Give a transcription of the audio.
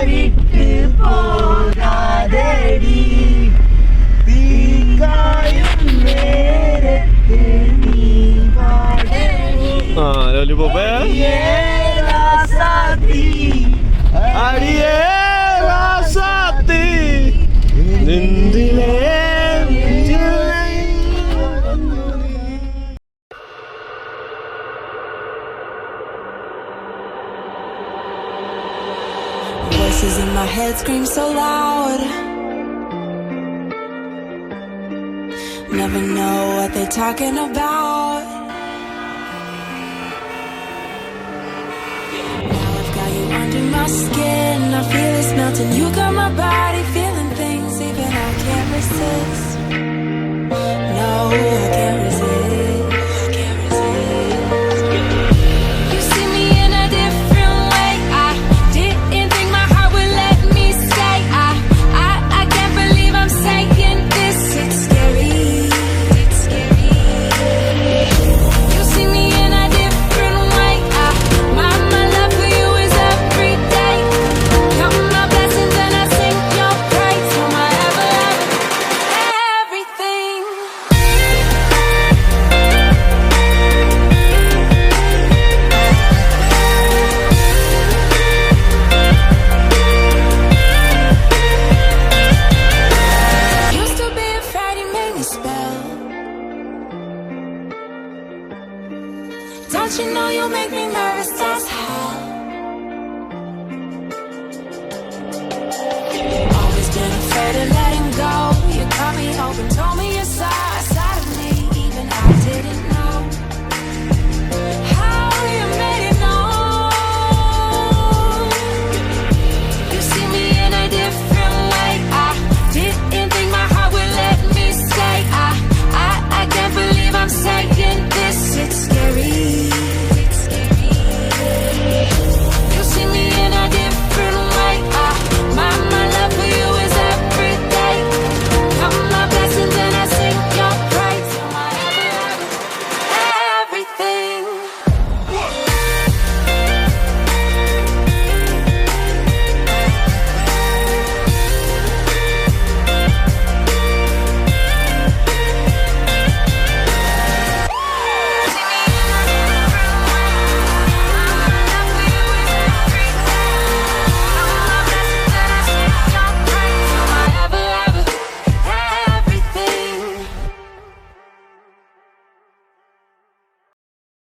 விட்டு போகாதடி தீங்காயும் நேரத்தில் நீ வாடடி ലോലിപോപ്പേ ராசாத்தி അടിയേ റാസാത്തി നിന്ദിലേ Voices in my head scream so loud. Never know what they're talking about. Now I've got you under my skin. I feel it's melting. You got my body feeling things even I can't resist. No.